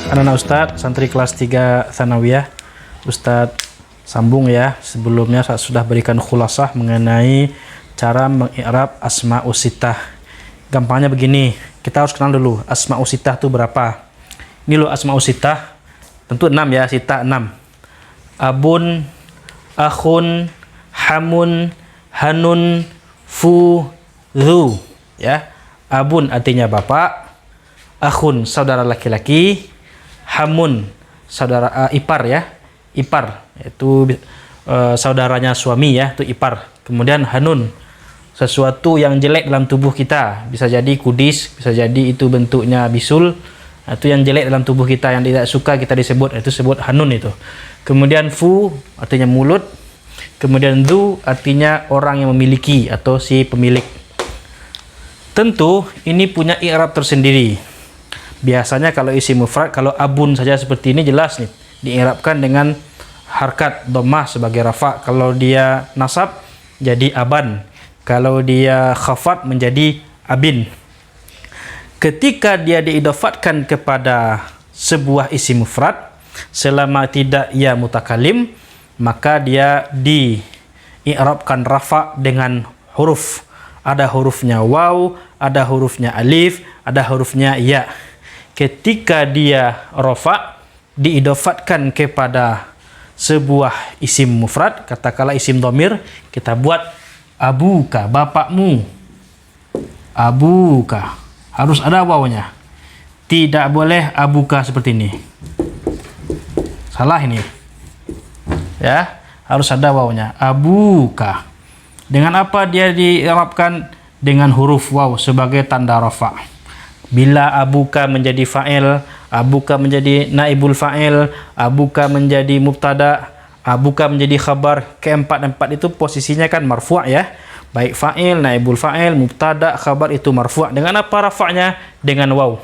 Anak-anak Ustadz, santri kelas 3 Tsanawiyah, Ustadz sambung ya. Sebelumnya saya sudah berikan khulasah mengenai cara mengi'rab asma'us sittah. Gampangnya begini, kita harus kenal dulu asma'us sittah itu berapa. Ini loh asma'us sittah, tentu 6 ya, sittah 6. Abun, akhun, hamun, hanun, fu, dhu ya. Abun artinya bapak, akhun saudara laki-laki, hamun saudara ipar ya, ipar itu saudaranya suami ya, itu ipar. Kemudian hanun sesuatu yang jelek dalam tubuh kita, bisa jadi kudis, bisa jadi itu bentuknya bisul, itu yang jelek dalam tubuh kita yang tidak suka kita disebut, itu sebut hanun itu. Kemudian fu artinya mulut, kemudian dhu artinya orang yang memiliki atau si pemilik. Tentu ini punya i'rab tersendiri. Biasanya kalau isim mufrad, kalau abun saja seperti ini jelas nih, di'irabkan dengan harkat dhammah sebagai rafa. Kalau dia nasab jadi aban, kalau dia khafat menjadi abin. Ketika dia diidafatkan kepada sebuah isim mufrad, selama tidak ia mutakalim, maka dia di'irabkan rafa dengan huruf. Ada hurufnya waw, ada hurufnya alif, ada hurufnya ya. Ketika dia rafa, diidafatkan kepada sebuah isim mufrad, katakanlah isim dhamir, kita buat abuka, bapakmu. Abuka, harus ada wawnya. Tidak boleh abuka seperti ini. Salah ini. Ya, harus ada wawnya. Abuka. Dengan apa dia diirabkan? Dengan huruf waw sebagai tanda rafa. Bila abuka menjadi fa'il, abuka menjadi naibul fa'il, abuka menjadi mubtada, abuka menjadi khabar, keempat-empat itu posisinya kan marfu' ya. Baik fa'il, naibul fa'il, mubtada, khabar itu marfu'. Dengan apa rafa'nya? Dengan waw.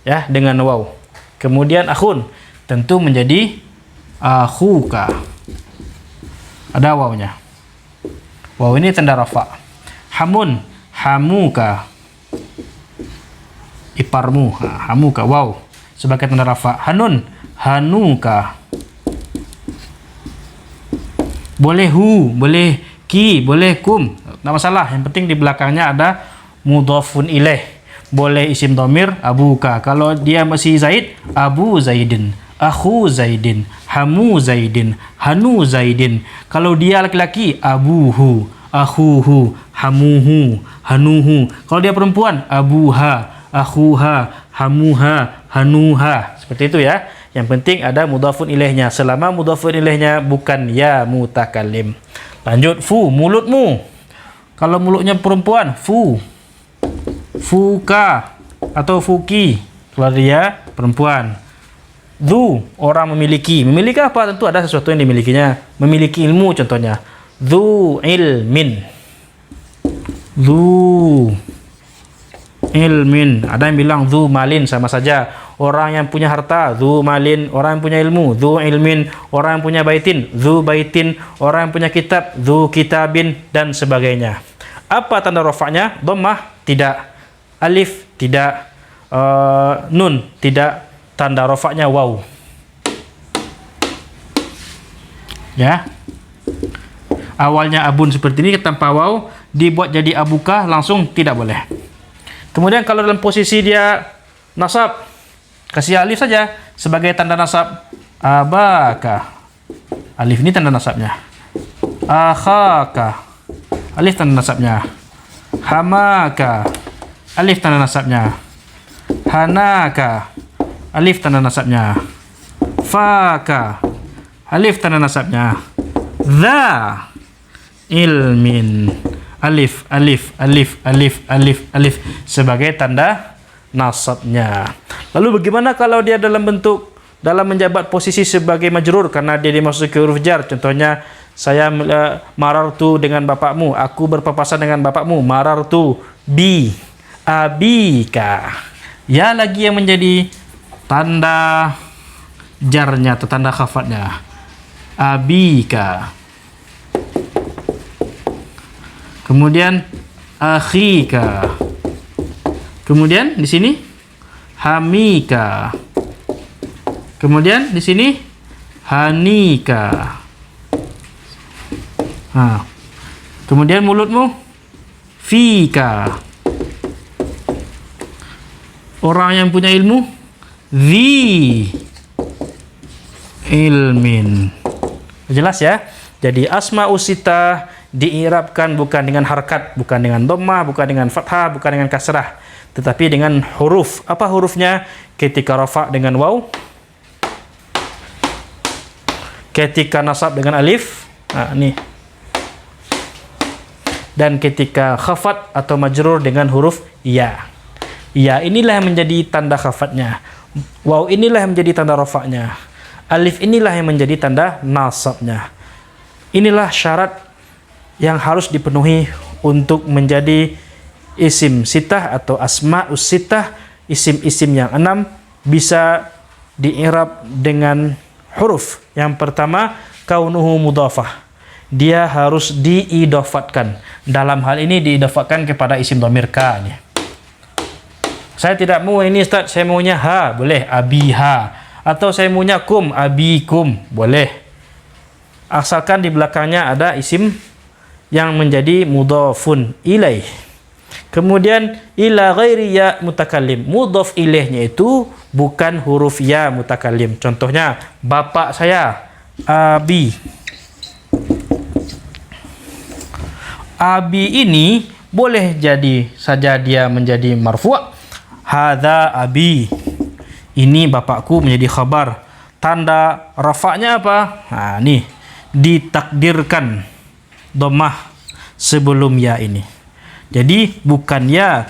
Ya, dengan waw. Kemudian akhun tentu menjadi akhuka. Ada wawnya. Waw ini tanda rafa'. Hamun, hamuka. Iparmu, hamuka, wow sebagai tanda rafa. Hanun, hanuka. Boleh hu, boleh ki, boleh kum, tidak masalah. Yang penting di belakangnya ada mudhafun ilaih. Boleh isim dhamir abuka. Kalau dia masih zaid, abu zaidin, akhu zaidin, hamu zaidin, hanu zaidin. Kalau dia laki-laki, abuhu, akhuhu, hamuhu, hanuhu. Kalau dia perempuan, abuha, akhuha, hamuha, hanuha. Seperti itu ya. Yang penting ada mudhafun ilaihnya. Selama mudhafun ilaihnya bukan ya mutakallim. Lanjut, fu, mulutmu. Kalau mulutnya perempuan, fu, fuka atau fuki. Kalau dia perempuan. Dhu, orang memiliki. Memiliki apa? Tentu ada sesuatu yang dimilikinya. Memiliki ilmu contohnya. Dhu ilmin. Dhu ilmin. Ada yang bilang dhu malin, sama saja. Orang yang punya harta, dhu malin. Orang yang punya ilmu, dhu ilmin. Orang yang punya baitin, dhu baitin. Orang yang punya kitab, dhu kitabin, dan sebagainya. Apa tanda rafa'nya? Dhammah? Tidak. Alif? Tidak. Nun? Tidak. Tanda rafa'nya waw. Ya. Awalnya abun seperti ini tanpa waw, dibuat jadi abuka langsung tidak boleh. Kemudian kalau dalam posisi dia nasab, kasih alif saja sebagai tanda nasab. Abaka, alif ini tanda nasabnya. Akhaka, alif tanda nasabnya. Hamaka, alif tanda nasabnya. Hanaka, alif tanda nasabnya. Faka, alif tanda nasabnya. Dha ilmin, alif, alif, alif, alif, alif, alif sebagai tanda nasabnya. Lalu bagaimana kalau dia dalam menjabat posisi sebagai majrur karena dia dimasuki huruf jar? Contohnya, saya marartu dengan bapakmu, aku berpapasan dengan bapakmu. Marartu bi abika. Ya, lagi yang menjadi tanda jarnya atau tanda khafatnya. Abika. Kemudian akhika. Kemudian di sini hamika. Kemudian di sini hanika. Kemudian mulutmu fika. Orang yang punya ilmu dzi ilmin. Jelas ya? Jadi asmaus sittah diirabkan bukan dengan harkat, bukan dengan dhammah, bukan dengan fathah, bukan dengan kasrah, tetapi dengan huruf. Apa hurufnya? Ketika rafa dengan waw, ketika nasab dengan alif, nih. Dan ketika khafat atau majrur dengan huruf ya. Ya inilah yang menjadi tanda khafatnya. Waw inilah yang menjadi tanda rafa'nya. Alif inilah yang menjadi tanda nasabnya. Inilah syarat yang harus dipenuhi untuk menjadi isim sittah atau asma'us sittah, isim-isim yang 6 bisa di'irab dengan huruf. Yang pertama, kaunuhu mudhafah. Dia harus diidofatkan. Dalam hal ini diidofatkan kepada isim dhamir ka. Saya tidak mau ini Ustaz, saya maunya ha, boleh abiha. Atau saya maunya kum, abikum, boleh. Asalkan di belakangnya ada isim yang menjadi mudhafun ilaih. Kemudian ila ghairi ya mutakallim. Mudhaf ilaihnya itu bukan huruf ya mutakallim. Contohnya bapak saya abi. Abi ini boleh jadi saja dia menjadi marfu'. Hadza abi. Ini bapakku menjadi khabar. Tanda rafa'nya apa? Nah, nih ditakdirkan dhammah sebelum ya ini. Jadi bukan ya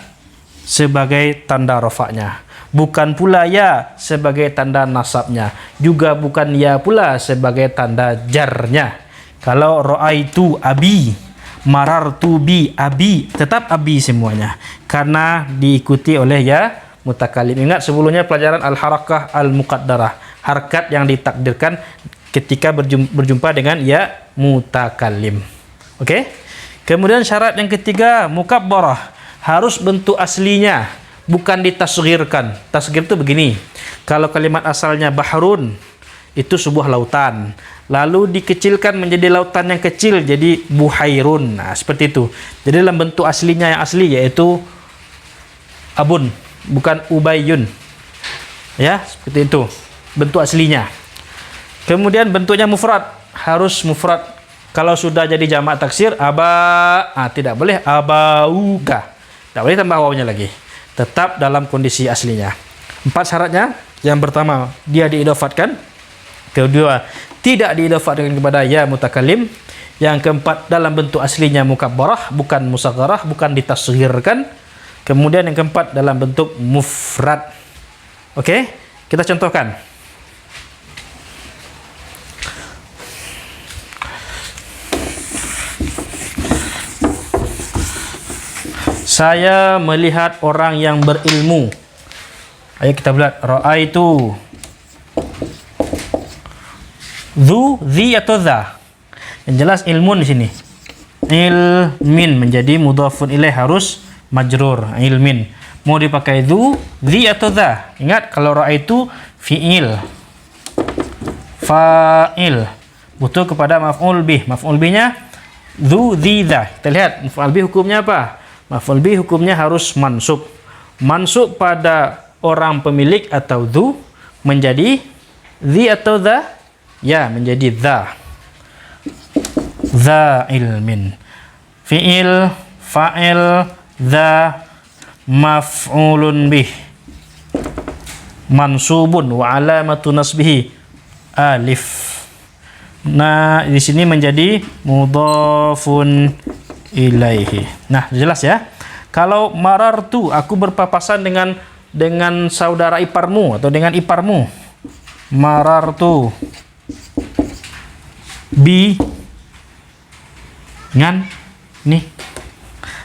sebagai tanda rafa'nya, bukan pula ya sebagai tanda nasabnya, juga bukan ya pula sebagai tanda jarnya. Kalau ra'aitu abi, marartu bi abi, tetap abi semuanya karena diikuti oleh ya mutakallim. Ingat sebelumnya pelajaran al-harakah al-muqaddarah, harkat yang ditakdirkan ketika berjumpa dengan ya mutakallim. Oke? Kemudian syarat yang ketiga, mukabbarah. Harus bentuk aslinya, bukan ditasghirkan. Tasghir itu begini. Kalau kalimat asalnya bahrun, itu sebuah lautan. Lalu dikecilkan menjadi lautan yang kecil, jadi buhairun. Nah, seperti itu. Jadi dalam bentuk aslinya yang asli yaitu abun, bukan ubayyun. Ya, seperti itu bentuk aslinya. Kemudian bentuknya mufrad, harus mufrad. Kalau sudah jadi jamak taksir, tidak boleh abauka. Tidak boleh tambah wawnya lagi. Tetap dalam kondisi aslinya. 4 syaratnya. Yang pertama, dia diidofatkan. Kedua, tidak diidofatkan kepada ya mutakallim. Yang keempat, dalam bentuk aslinya mukabbarah, bukan musagharah, bukan ditasghirkan. Kemudian yang keempat, dalam bentuk mufrad. Oke, kita contohkan. Saya melihat orang yang berilmu. Ayo kita lihat. Ra'aitu. Dzi atau dza? Yang jelas ilmun di sini. Ilmin menjadi mudhafun ilaih, harus majrur. Ilmin. Mau dipakai dzi atau dza? Ingat kalau ra'aitu fi'il. Fa'il. Butuh kepada maf'ul bih. Maf'ul bihnya dzi dza. Kita lihat maf'ul bih hukumnya apa? Maf'ul bih hukumnya harus mansub. Mansub pada orang pemilik atau dzu menjadi dzi atau dza? Ya, menjadi dza. Dza ilmin. Fi'il, fa'il, dza, maf'ulun bih. Mansubun wa alamatu nasbihi alif. Nah, di sini menjadi mudhafun ilaihi. Nah, jelas ya. Kalau marartu, aku berpapasan dengan saudara iparmu atau dengan iparmu. Marartu bi dengan nih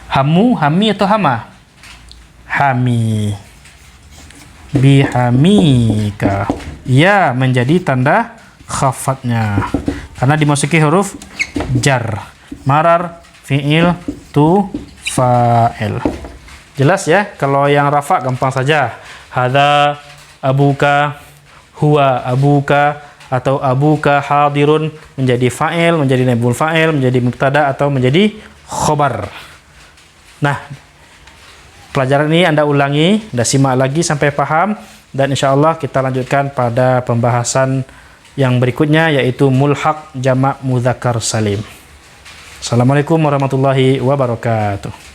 hamu, hami atau hama? Hami. Bi hamika. Ya menjadi tanda khafatnya karena dimasuki huruf jar. Marar fi'il tu fa'il. Jelas ya? Kalau yang rafa gampang saja. Hadza abuka, huwa abuka atau abuka hadirun menjadi fa'il, menjadi naibul fa'il, menjadi mubtada atau menjadi khobar. Nah, pelajaran ini Anda ulangi, Anda simak lagi sampai paham, dan insya Allah kita lanjutkan pada pembahasan yang berikutnya, yaitu mulhaq jamak mudzakkar salim. Assalamualaikum warahmatullahi wabarakatuh.